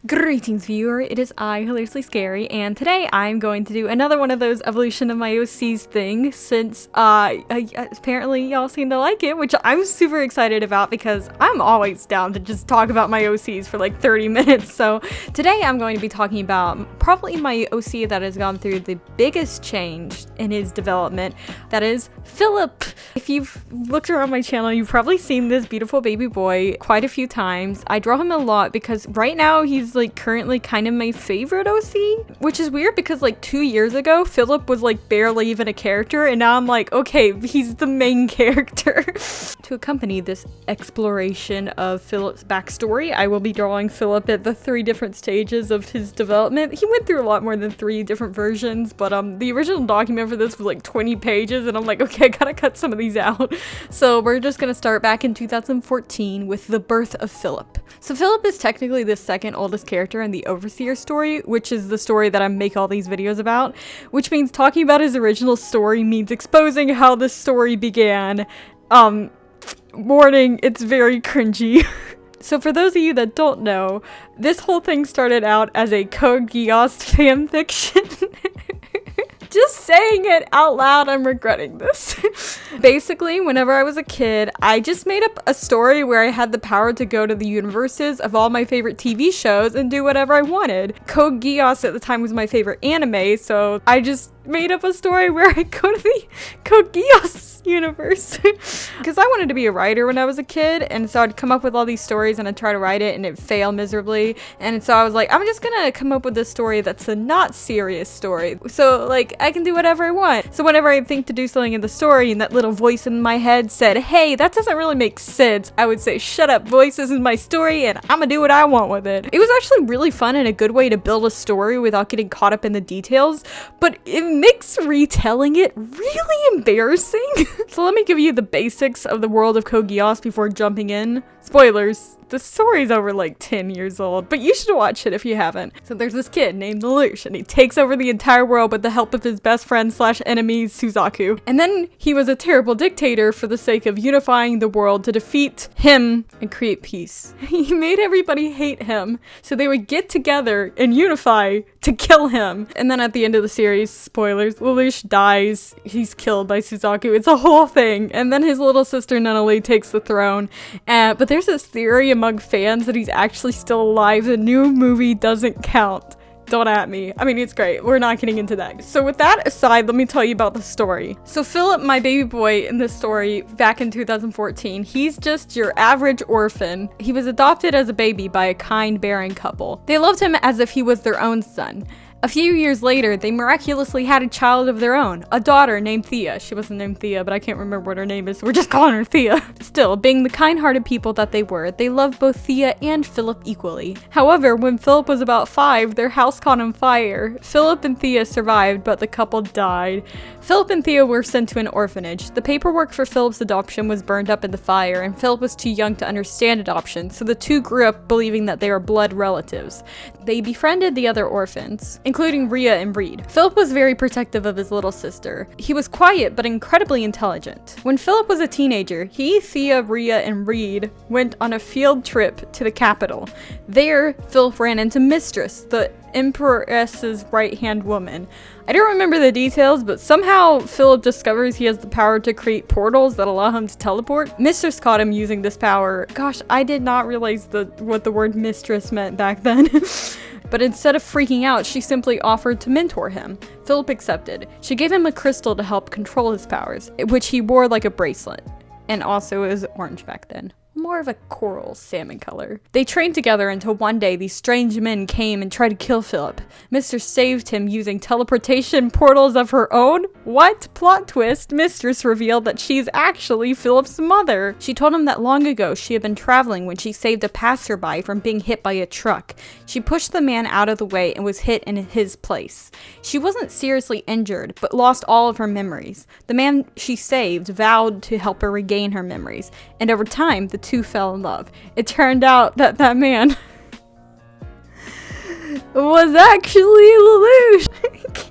Greetings, viewer. It is I, Hilariously Scary, and today I'm going to do another one of those evolution of my OCs thing since apparently y'all seem to like it, which I'm super excited about because I'm always down to just talk about my OCs for like 30 minutes. So today I'm going to be talking about probably my OC that has gone through the biggest change in his development. That is Philip. If you've looked around my channel, you've probably seen this beautiful baby boy quite a few times. I draw him a lot because right now he's like currently kind of my favorite OC, which is weird because like 2 years ago Philip was like barely even a character, and now I'm like, okay, he's the main character. To accompany this exploration of Philip's backstory, I will be drawing Philip at the 3 different stages of his development. He went through a lot more than 3 different versions, but the original document for this was like 20 pages, and I'm like, okay, I gotta cut some of these out. So we're just gonna start back in 2014 with the birth of Philip. So Philip is technically the second oldest character in the Overseer story, which is the story that I make all these videos about, which means talking about his original story means exposing how the story began. Warning, it's very cringy. So for those of you that don't know, this whole thing started out as a Code Geass fanfiction. Just saying it out loud, I'm regretting this. Basically, whenever I was a kid, I just made up a story where I had the power to go to the universes of all my favorite TV shows and do whatever I wanted. Code Geass at the time was my favorite anime, so I just made up a story where I go to the Code Geass universe. Because I wanted to be a writer when I was a kid, and so I'd come up with all these stories and I'd try to write it and it'd fail miserably. And so I was like, I'm just gonna come up with a story that's a not serious story. So like, I can do whatever I want. So whenever I think to do something in the story and that little voice in my head said, hey, that doesn't really make sense, I would say, shut up, voice, this is my story and I'm gonna do what I want with it. It was actually really fun and a good way to build a story without getting caught up in the details, but it makes retelling it really embarrassing. So let me give you the basics of the world of Code Geass before jumping in. Spoilers. The story's over like 10 years old, but you should watch it if you haven't. So there's this kid named Lelouch, and he takes over the entire world with the help of his best friend / enemy, Suzaku. And then he was a terrible dictator for the sake of unifying the world to defeat him and create peace. He made everybody hate him, so they would get together and unify to kill him. And then at the end of the series, spoilers, Lelouch dies. He's killed by Suzaku. It's a whole thing. And then his little sister Nunnally takes the throne. But there's this theory among fans that he's actually still alive. The new movie doesn't count. Don't at me. I mean, it's great. We're not getting into that. So with that aside, let me tell you about the story. So Philip, my baby boy in this story back in 2014, he's just your average orphan. He was adopted as a baby by a kind, bearing couple. They loved him as if he was their own son. A few years later, they miraculously had a child of their own, a daughter named Thea. She wasn't named Thea, but I can't remember what her name is, so we're just calling her Thea. Still, being the kind-hearted people that they were, they loved both Thea and Philip equally. However, when Philip was about 5, their house caught on fire. Philip and Thea survived, but the couple died. Philip and Thea were sent to an orphanage. The paperwork for Philip's adoption was burned up in the fire, and Philip was too young to understand adoption, so the two grew up believing that they were blood relatives. They befriended the other orphans, including Rhea and Reed. Philip was very protective of his little sister. He was quiet but incredibly intelligent. When Philip was a teenager, he, Thea, Rhea, and Reed went on a field trip to the capital. There, Philip ran into Mistress, the Empress's right-hand woman. I don't remember the details, but somehow Philip discovers he has the power to create portals that allow him to teleport. Mistress caught him using this power. Gosh, I did not realize what the word mistress meant back then. But instead of freaking out, she simply offered to mentor him. Philip accepted. She gave him a crystal to help control his powers, which he wore like a bracelet. And also it was orange back then. More of a coral salmon color. They trained together until one day these strange men came and tried to kill Philip. Mistress saved him using teleportation portals of her own. What? Plot twist, Mistress revealed that she's actually Philip's mother. She told him that long ago she had been traveling when she saved a passerby from being hit by a truck. She pushed the man out of the way and was hit in his place. She wasn't seriously injured, but lost all of her memories. The man she saved vowed to help her regain her memories, and over time, the two fell in love. It turned out that man was actually Lelouch.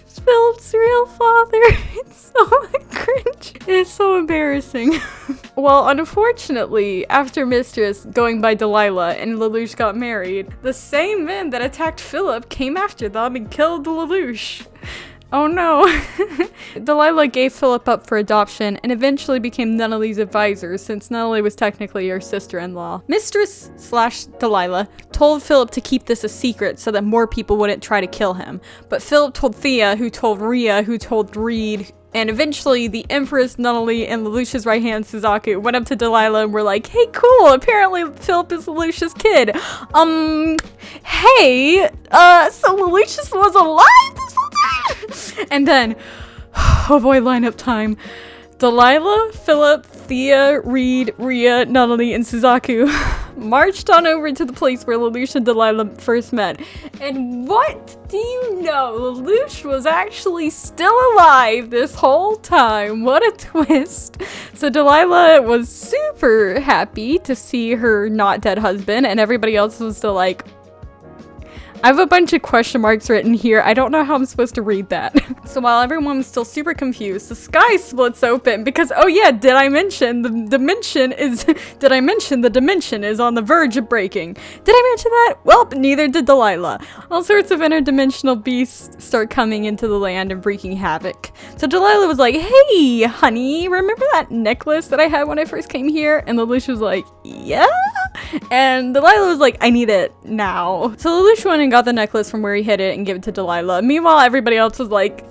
Philip's real father. It's so cringe. It's so embarrassing. Well, unfortunately, after Mistress, going by Delilah, and Lelouch got married, the same men that attacked Philip came after them and killed Lelouch. Oh no. Delilah gave Philip up for adoption and eventually became Nunnally's advisor, since Nunnally was technically her sister-in-law. Mistress / Delilah told Philip to keep this a secret so that more people wouldn't try to kill him. But Philip told Thea, who told Rhea, who told Reed, and eventually the Empress, Nunnally, and Lelouch's right hand, Suzaku, went up to Delilah and were like, hey, cool, apparently Philip is Lelouch's kid. Hey, so Lelouch was alive this whole time? And then, oh boy, lineup time. Delilah, Philip, Thea, Reed, Rhea, Nunnally, and Suzaku marched on over to the place where Lelouch and Delilah first met. And what do you know? Lelouch was actually still alive this whole time. What a twist. So Delilah was super happy to see her not dead husband, and everybody else was still like, I have a bunch of question marks written here. I don't know how I'm supposed to read that. So while everyone was still super confused, the sky splits open because, oh yeah, did I mention the dimension is on the verge of breaking? Did I mention that? Well, neither did Delilah. All sorts of interdimensional beasts start coming into the land and wreaking havoc. So Delilah was like, hey, honey, remember that necklace that I had when I first came here? And Lelouch was like, yeah? And Delilah was like, I need it now. So Lelouch went and got the necklace from where he hid it and gave it to Delilah. Meanwhile, everybody else was like,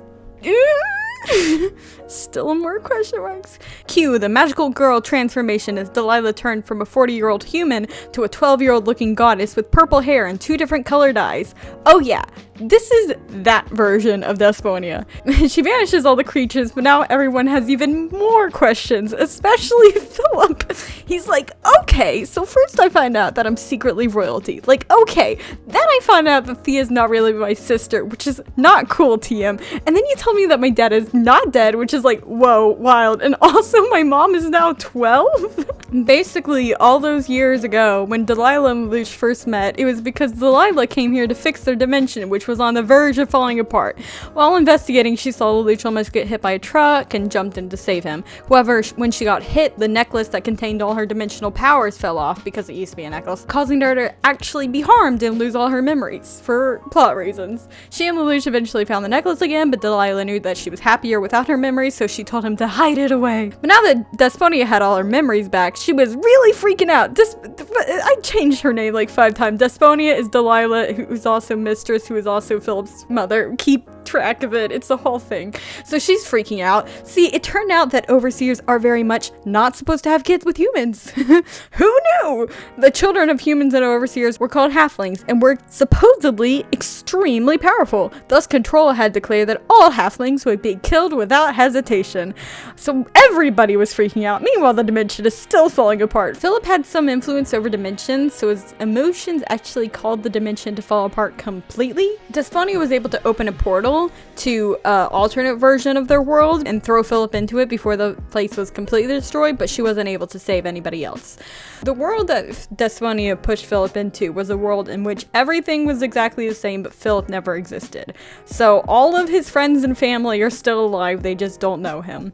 still more question marks. Cue the magical girl transformation as Delilah turned from a 40-year-old human to a 12-year-old looking goddess with purple hair and 2 different colored eyes. Oh yeah, this is that version of Desponia. She vanishes all the creatures, but now everyone has even more questions, especially Philip. He's like, okay, so first I find out that I'm secretly royalty. Like, okay, then I find out that Thea's not really my sister, which is not cool, TM. And then you tell me that my dad is not dead, which is like, whoa, wild. And also my mom is now 12? Basically, all those years ago, when Delilah and Lelouch first met, it was because Delilah came here to fix their dimension, which was on the verge of falling apart. While investigating, she saw Lelouch almost get hit by a truck and jumped in to save him. However, when she got hit, the necklace that contained all her dimensional powers fell off, because it used to be a necklace, causing her to actually be harmed and lose all her memories, for plot reasons. She and Lelouch eventually found the necklace again, but Delilah knew that she was happier without her memories, so she told him to hide it away. But now that Desponia had all her memories back, she was really freaking out. I changed her name like 5 times. Desponia is Delilah, who's also Mistress, who is also Philip's mother. Keep track of it. It's a whole thing. So she's freaking out. See, it turned out that overseers are very much not supposed to have kids with humans. Who knew? The children of humans and overseers were called halflings and were supposedly extremely powerful. Thus, Control had declared that all halflings would be killed without hesitation. So everybody was freaking out. Meanwhile, the dimension is still falling apart. Philip had some influence over dimensions, so his emotions actually called the dimension to fall apart completely. Desponia was able to open a portal to an alternate version of their world and throw Philip into it before the place was completely destroyed, but she wasn't able to save anybody else. The world that Desponia pushed Philip into was a world in which everything was exactly the same, but Philip never existed. So all of his friends and family are still alive, they just don't know him.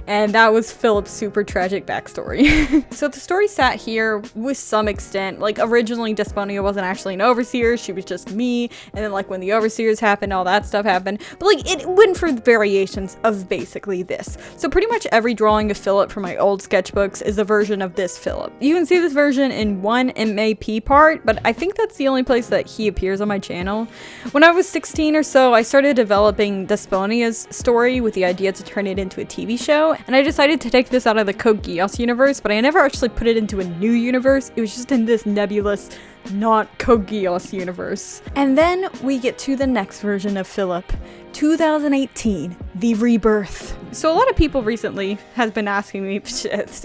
And that was Philip's super tragic backstory. So the story sat here with some extent. Like, originally Desponia wasn't actually an overseer, she was just me, and then like when the overseers happened, all that stuff happened. But like, it went for variations of basically this. So pretty much every drawing of Philip from my old sketchbooks is a version of this Philip. You can see this version in one MAP part, but I think that's the only place that he appears on my channel. When I was 16 or so, I started developing Desponia's story with the idea to turn it into a TV show, and I decided to take this out of the Code Geass universe, but I never actually put it into a new universe. It was just in this nebulous, not Code Geass universe. And then we get to the next version of Philip. 2018, The Rebirth. So a lot of people recently has been asking me,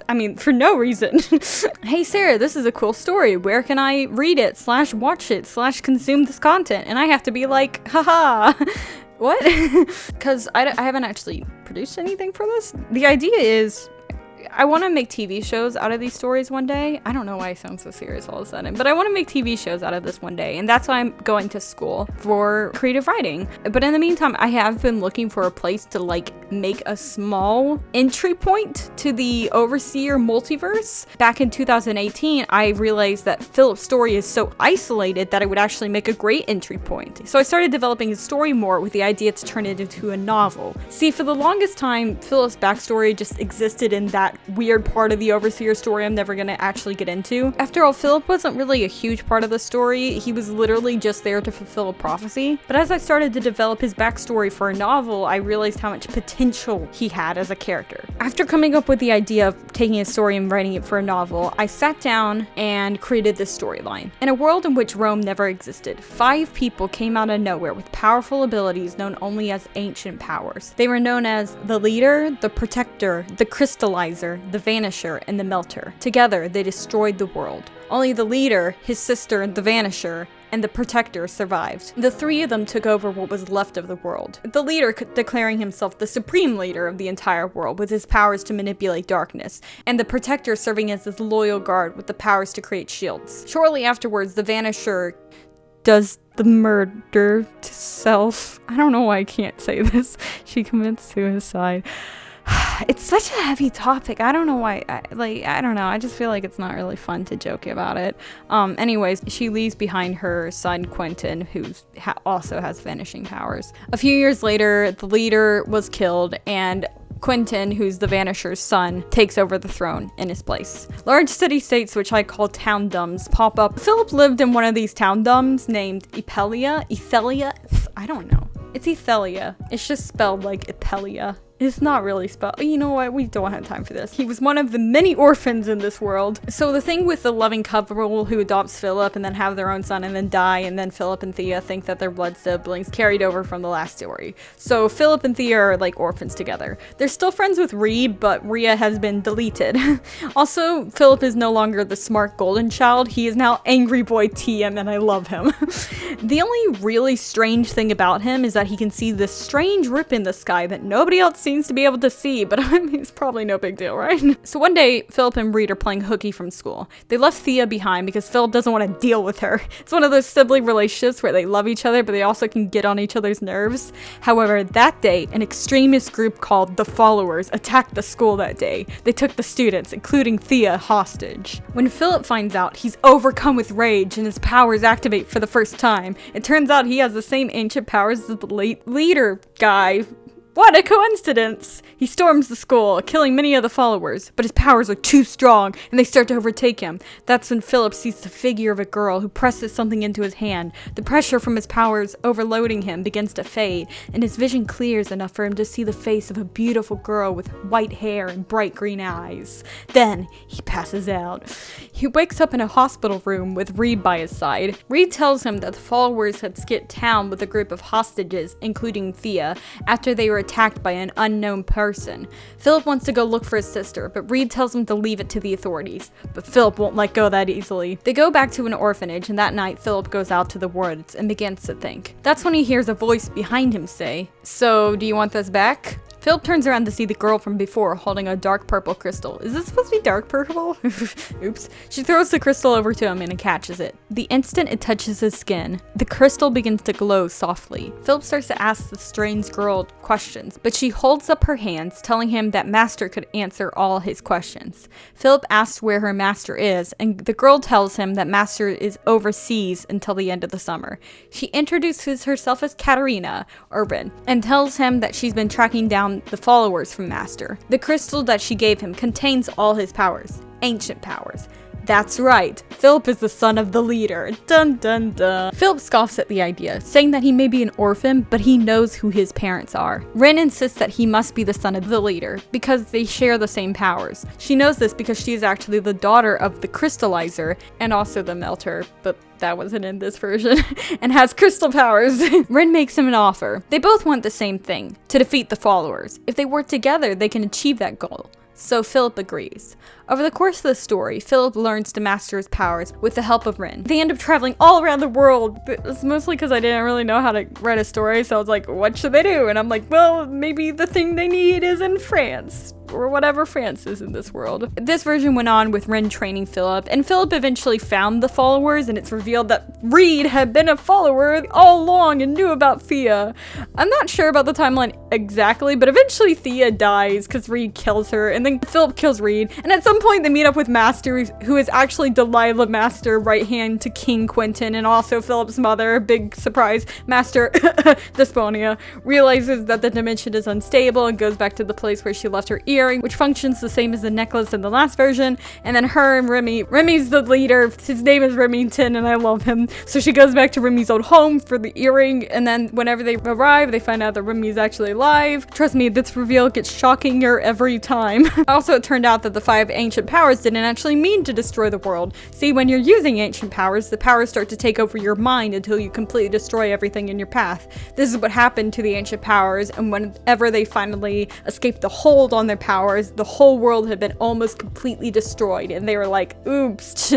I mean, for no reason, hey Sarah, this is a cool story. Where can I read it, / watch it, / consume this content? And I have to be like, haha. What? Because I haven't actually produced anything for this. The idea is, I want to make TV shows out of these stories one day. I don't know why I sound so serious all of a sudden, but I want to make TV shows out of this one day, and that's why I'm going to school for creative writing. But in the meantime, I have been looking for a place to like make a small entry point to the Overseer multiverse. Back in 2018, I realized that Philip's story is so isolated that it would actually make a great entry point. So I started developing his story more with the idea to turn it into a novel. See, for the longest time, Philip's backstory just existed in that weird part of the Overseer story I'm never gonna actually get into. After all, Philip wasn't really a huge part of the story. He was literally just there to fulfill a prophecy. But as I started to develop his backstory for a novel, I realized how much potential he had as a character. After coming up with the idea of taking his story and writing it for a novel, I sat down and created this storyline. In a world in which Rome never existed, 5 people came out of nowhere with powerful abilities known only as ancient powers. They were known as the Leader, the Protector, the Crystallizer, the Vanisher, and the Melter. Together, they destroyed the world. Only the Leader, his sister, the Vanisher, and the Protector survived. The 3 of them took over what was left of the world. The Leader declaring himself the supreme leader of the entire world with his powers to manipulate darkness, and the Protector serving as his loyal guard with the powers to create shields. Shortly afterwards, the Vanisher does the murder to self. I don't know why I can't say this. She commits suicide. It's such a heavy topic. I don't know why. I don't know. I just feel like it's not really fun to joke about it. Anyways, she leaves behind her son Quentin, who also has vanishing powers. A few years later, the Leader was killed, and Quentin, who's the Vanisher's son, takes over the throne in his place. Large city-states, which I call town-dums, pop up. Philip lived in one of these town-dums named Epelia. I don't know. It's Ethelia. It's just spelled like Epelia. It's not really spelled. You know what? We don't have time for this. He was one of the many orphans in this world. So the thing with the loving couple who adopts Philip and then have their own son and then die, and then Philip and Thea think that they're blood siblings, carried over from the last story. So Philip and Thea are like orphans together. They're still friends with Reed, but Rhea has been deleted. Also, Philip is no longer the smart golden child. He is now angry boy TM, and I love him. The only really strange thing about him is that he can see this strange rip in the sky that nobody else seems to be able to see, but I mean, it's probably no big deal, right? So one day, Philip and Reed are playing hooky from school. They left Thea behind because Philip doesn't want to deal with her. It's one of those sibling relationships where they love each other, but they also can get on each other's nerves. However, that day, an extremist group called the Followers attacked the school that day. They took the students, including Thea, hostage. When Philip finds out, he's overcome with rage and his powers activate for the first time. It turns out he has the same ancient powers as the leader guy. What a coincidence! He storms the school, killing many of the followers, but his powers are too strong, and they start to overtake him. That's when Philip sees the figure of a girl who presses something into his hand. The pressure from his powers overloading him begins to fade, and his vision clears enough for him to see the face of a beautiful girl with white hair and bright green eyes. Then, he passes out. He wakes up in a hospital room with Reed by his side. Reed tells him that the followers had skipped town with a group of hostages, including Thea, after they were attacked by an unknown person. Philip wants to go look for his sister, but Reed tells him to leave it to the authorities. But Philip won't let go that easily. They go back to an orphanage, and that night Philip goes out to the woods and begins to think. That's when he hears a voice behind him say, "So, do you want this back?" Philip turns around to see the girl from before holding a dark purple crystal. Is this supposed to be dark purple? Oops. She throws the crystal over to him and he catches it. The instant it touches his skin, the crystal begins to glow softly. Philip starts to ask the strange girl questions, but she holds up her hands, telling him that Master could answer all his questions. Philip asks where her master is, and the girl tells him that Master is overseas until the end of the summer. She introduces herself as Katerina Urban and tells him that she's been tracking down the followers from Master. The crystal that she gave him contains all his powers, ancient powers. That's right, Philip is the son of the leader. Dun dun dun. Philip scoffs at the idea, saying that he may be an orphan, but he knows who his parents are. Ren insists that he must be the son of the leader, because they share the same powers. She knows this because she is actually the daughter of the Crystallizer, and also the Melter, but that wasn't in this version, and has crystal powers. Ren makes him an offer. They both want the same thing, to defeat the followers. If they work together, they can achieve that goal. So Philip agrees. Over the course of the story, Philip learns to master his powers with the help of Ren. They end up traveling all around the world. It's mostly because I didn't really know how to write a story, so I was like, what should they do? And I'm like, well, maybe the thing they need is in France. or whatever France is in this world. This version went on with Ren training Philip, and Philip eventually found the followers, and it's revealed that Reed had been a follower all along and knew about Thea. I'm not sure about the timeline exactly, but eventually Thea dies because Reed kills her, and then Philip kills Reed, and at some point they meet up with Master, who is actually Delilah Master, right hand to King Quentin, and also Philip's mother. Big surprise. Master Desponia realizes that the dimension is unstable and goes back to the place where she left her earring, which functions the same as the necklace in the last version. And then her and Remy's the leader. His name is Remington, and I love him. So she goes back to Remy's old home for the earring, and then whenever they arrive, they find out that Remy's actually alive. Trust me, this reveal gets shockinger every time. Also, it turned out that the 5 ancient powers didn't actually mean to destroy the world. See, when you're using ancient powers, the powers start to take over your mind until you completely destroy everything in your path. This is what happened to the ancient powers, and whenever they finally escaped the hold on their powers, the whole world had been almost completely destroyed, and they were like, oops.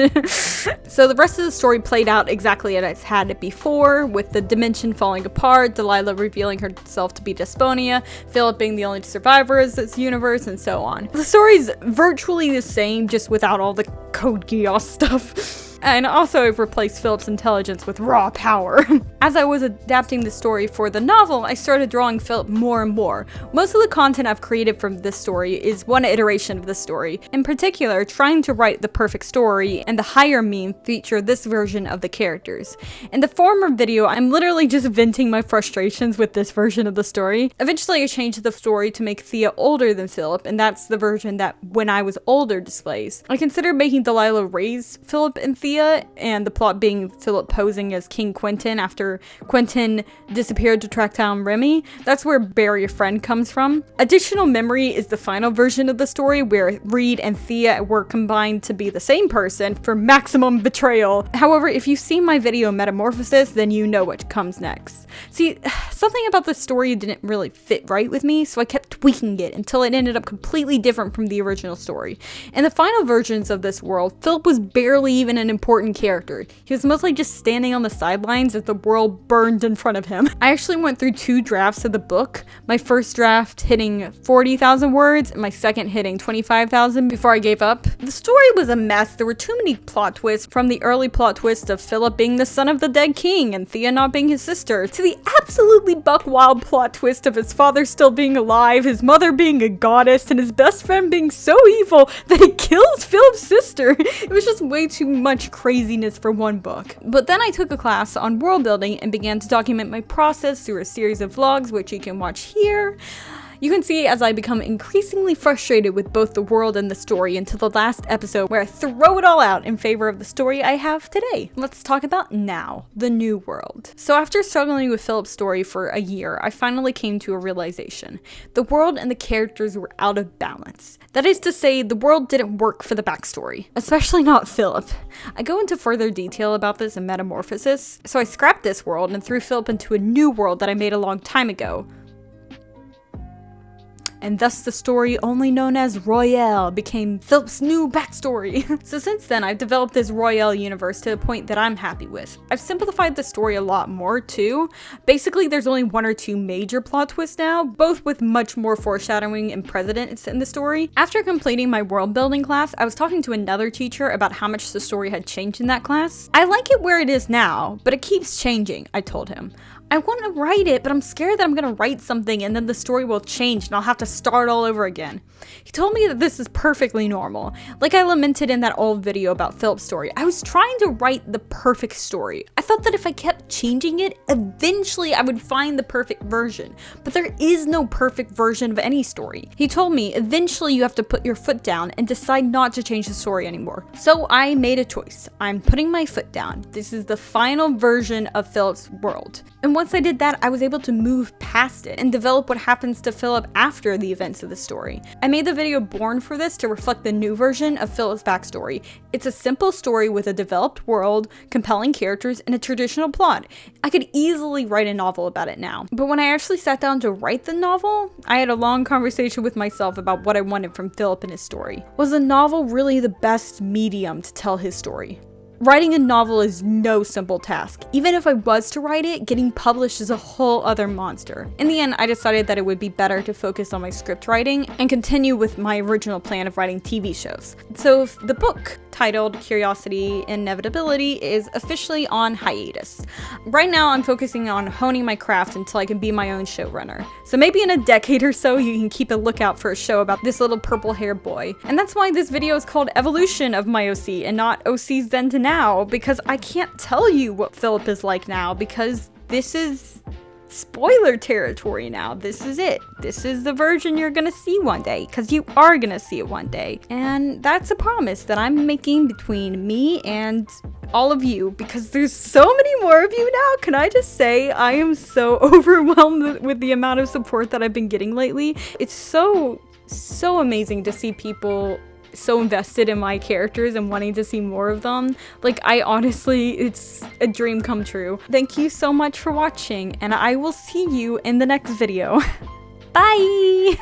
So the rest of the story played out exactly as it had before, with the dimension falling apart, Delilah revealing herself to be Desponia, Philip being the only survivor of this universe, and so on. The story's virtually the same, just without all the Code Geass stuff. And also I've replaced Philip's intelligence with raw power. As I was adapting the story for the novel, I started drawing Philip more and more. Most of the content I've created from this story is one iteration of the story. In particular, trying to write the perfect story, and the higher meme feature this version of the characters. In the former video, I'm literally just venting my frustrations with this version of the story. Eventually I changed the story to make Thea older than Philip, and that's the version that When I Was Older displays. I considered making Delilah raise Philip and Thea, and the plot being Philip posing as King Quentin after Quentin disappeared to track down Remy. That's where Bury a Friend comes from. Additional Memory is the final version of the story where Reed and Thea were combined to be the same person for maximum betrayal. However, if you've seen my video Metamorphosis, then you know what comes next. See, something about the story didn't really fit right with me, so I kept tweaking it until it ended up completely different from the original story. In the final versions of this world, Philip was barely even an important character. He was mostly just standing on the sidelines as the world burned in front of him. I actually went through 2 drafts of the book, my first draft hitting 40,000 words, and my second hitting 25,000 before I gave up. The story was a mess. There were too many plot twists, from the early plot twist of Philip being the son of the dead king and Thea not being his sister, to the absolutely buck wild plot twist of his father still being alive, his mother being a goddess, and his best friend being so evil that he kills Philip's sister. It was just way too much craziness for one book. But then I took a class on world building and began to document my process through a series of vlogs, which you can watch here. You can see as I become increasingly frustrated with both the world and the story until the last episode where I throw it all out in favor of the story I have today. Let's talk about now, the new world. So after struggling with Philip's story for a year, I finally came to a realization. The world and the characters were out of balance. That is to say, the world didn't work for the backstory, especially not Philip. I go into further detail about this in Metamorphosis, so I scrapped this world and threw Philip into a new world that I made a long time ago. And thus the story only known as Royale became Philip's new backstory. So since then, I've developed this Royale universe to the point that I'm happy with. I've simplified the story a lot more too. Basically, there's only 1 or 2 major plot twists now, both with much more foreshadowing and precedence in the story. After completing my world building class, I was talking to another teacher about how much the story had changed in that class. I like it where it is now, but it keeps changing, I told him. I want to write it, but I'm scared that I'm going to write something and then the story will change and I'll have to start all over again. He told me that this is perfectly normal. Like I lamented in that old video about Philip's story, I was trying to write the perfect story. I thought that if I kept changing it, eventually I would find the perfect version. But there is no perfect version of any story. He told me eventually you have to put your foot down and decide not to change the story anymore. So I made a choice. I'm putting my foot down. This is the final version of Philip's world. And once I did that, I was able to move past it and develop what happens to Philip after the events of the story. I made the video Born for this to reflect the new version of Philip's backstory. It's a simple story with a developed world, compelling characters, and a traditional plot. I could easily write a novel about it now. But when I actually sat down to write the novel, I had a long conversation with myself about what I wanted from Philip and his story. Was a novel really the best medium to tell his story? Writing a novel is no simple task. Even if I was to write it, getting published is a whole other monster. In the end, I decided that it would be better to focus on my script writing and continue with my original plan of writing TV shows. So the book, titled Curiosity Inevitability, is officially on hiatus. Right now, I'm focusing on honing my craft until I can be my own showrunner. So maybe in a decade or so, you can keep a lookout for a show about this little purple-haired boy. And that's why this video is called Evolution of my OC and not OC's Then to Now, because I can't tell you what Philip is like now, because this is spoiler territory now. This is it. This is the version you're gonna see one day, because you are gonna see it one day. And that's a promise that I'm making between me and all of you, because there's so many more of you now. Can I just say, I am so overwhelmed with the amount of support that I've been getting lately. It's so amazing to see people so invested in my characters and wanting to see more of them. Like, I honestly, it's a dream come true. Thank you so much for watching, and I will see you in the next video. Bye!